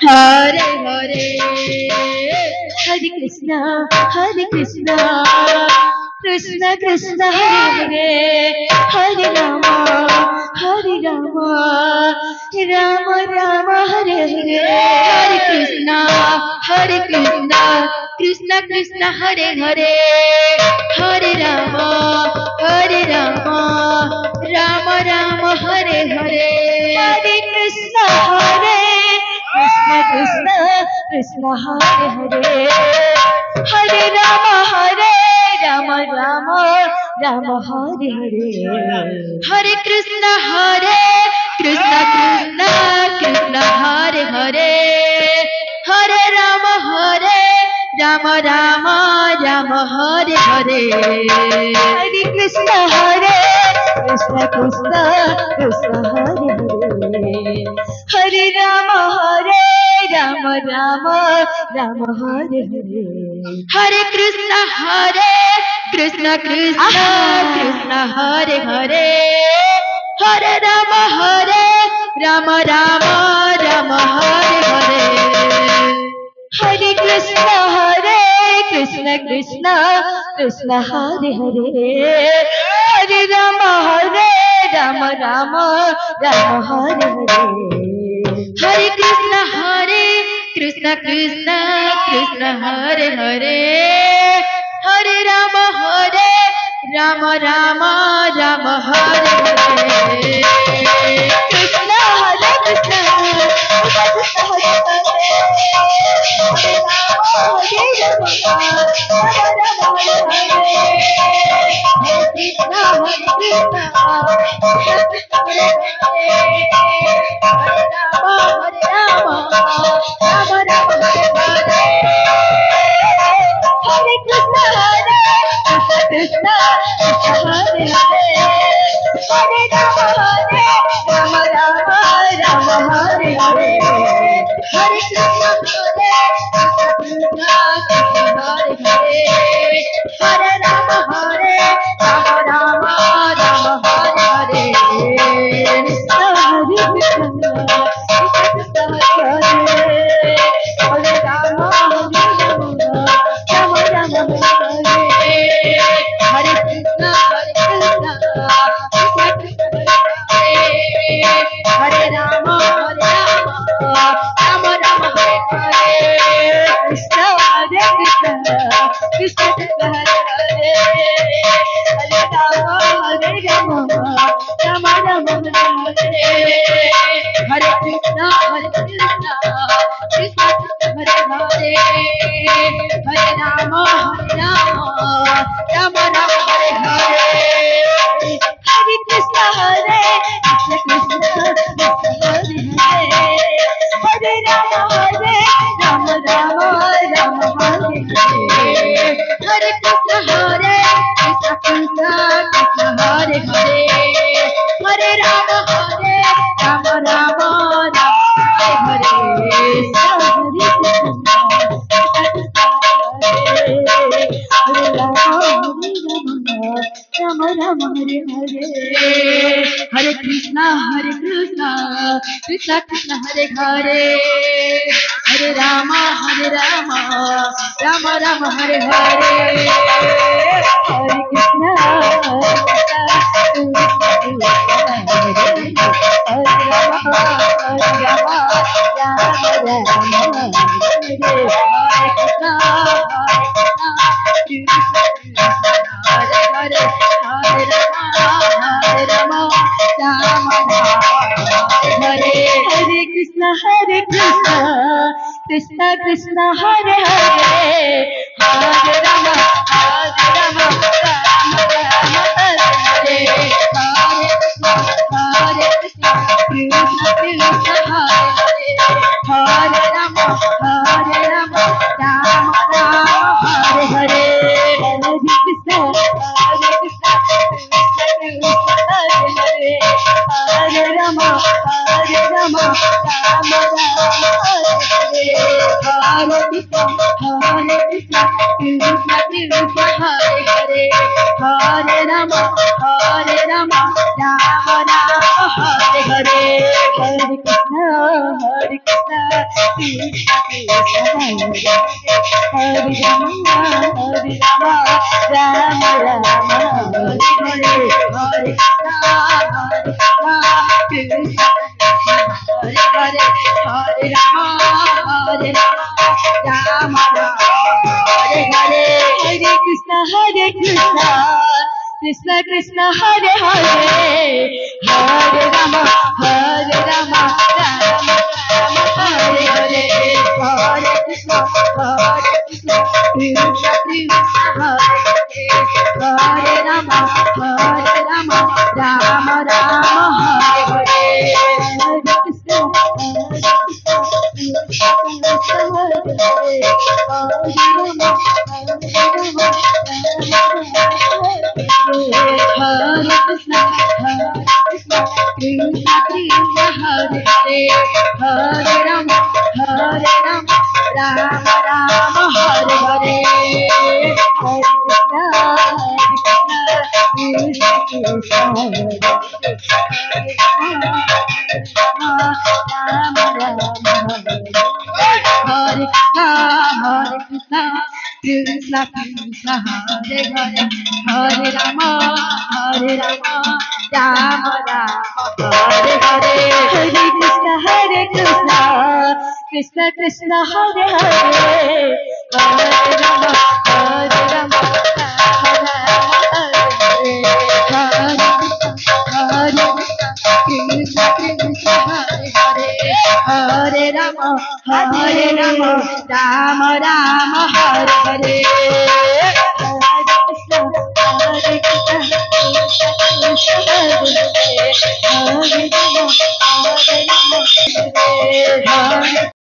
Hare Hare, Hare Krishna, Krishna Krishna, Hare Hare, Hare Rama, Rama Rama, Hare Hare, Hare Krishna, Krishna Krishna, Hare Hare, Hare Rama, Rama Rama, Hare Hare, Hare Krishna, Krishna Krishna, Krishna Hare Hare, Hare Rama, Rama Rama, Hare Hare, Hare Krishna, Krishna Krishna, Krishna Hare Hare, Hare Rama, Rama Rama, Hare Hare, Hare Krishna, Krishna Krishna, Krishna Hare Hare, Hare Rama, Rama Rama, Hare Hare, Hare Krishna, Krishna Krishna, Krishna Hare Hare, Hare Rama, Rama Rama, Hare Hare, Hare Krishna, Krishna Krishna, Krishna Hare Hare, Hare Rama, Rama Rama, Hare Hare, Hare Krishna, Krishna Krishna, Krishna Hare Hare, Hare Rama, Rama Rama, Hare Hare, Krishna, Krishna, Krishna Hare Hare, Hare Rama, Hare Hare, Hare Krishna, Krishna Hare Hare, Hare Rama, Rama Rama, Hare Hare, Hare Krishna, Krishna Krishna, Hare Hare, Hare Rama, Rama Rama, Hare Hare, Hare Krishna, Krishna Krishna, Hare Hare, Hare Rama, Rama Rama, Hare Hare, Krishna Krishna, Krishna Hare Hare, Hare Rama, Rama Rama, Hare Hare, Hare Krishna, Krishna Krishna, Hare Rama, Rama Rama, Hare Hare, Krishna Krishna, Krishna Krishna, Hare Hare, Hare Rama, Rama Rama, Hare Hare, Hare Krishna, Krishna Krishna, Hare Hare, Hare Rama, Rama Rama, Hare Hare, Hare Krishna, Krishna Krishna, Hare Hare, Hare Rama, Rama Rama, Hare Hare, Hare Krishna, Krishna Krishna, Krishna Hare Hare, Hare Rama, Rama Rama, Hare Hare, Hare Krishna, Krishna Krishna, Hare Hare, Hare Rama, Rama Rama, Hare Hare, Hare Krishna, Hare Rama, Rama Rama, Hare Krishna, Hare Hare, Hare Rama, Rama Hare, Hare Krishna, Krishna Krishna, Hare Hare, Hare Rama, Rama Rama, Hare Hare, Hare Krishna, Krishna Krishna, Hare Hare, Hare Rama, Rama Rama, Hare Hare, Hare Krishna, Krishna Krishna, Hare Hare, Hare Rama, Rama Rama, Hare Hare, Hare Krishna, Krishna Krishna, Hare Hare, Hare Rama, Rama Rama, Hare Hare, Hare Krishna Krishna Hare Hare Hare Rama Rama Hare Hare Hare Krishna Krishna Krishna Hare Rama Rama Hare Hare Hare Krishna Hare Krishna Krishna Krishna Hare Hare Hare Rama Rama Hare Hare Hare Krishna Krishna Rama Hare Krishna Krishna Krishna Hare Hare Hare Rama Rama Hare Hare Hare Krishna Krishna Krishna Hare Hare Hare Rama Rama Krishna Krishna Hare Hare Hare Rama Rama Hare Hare Hare Krishna Hare Krishna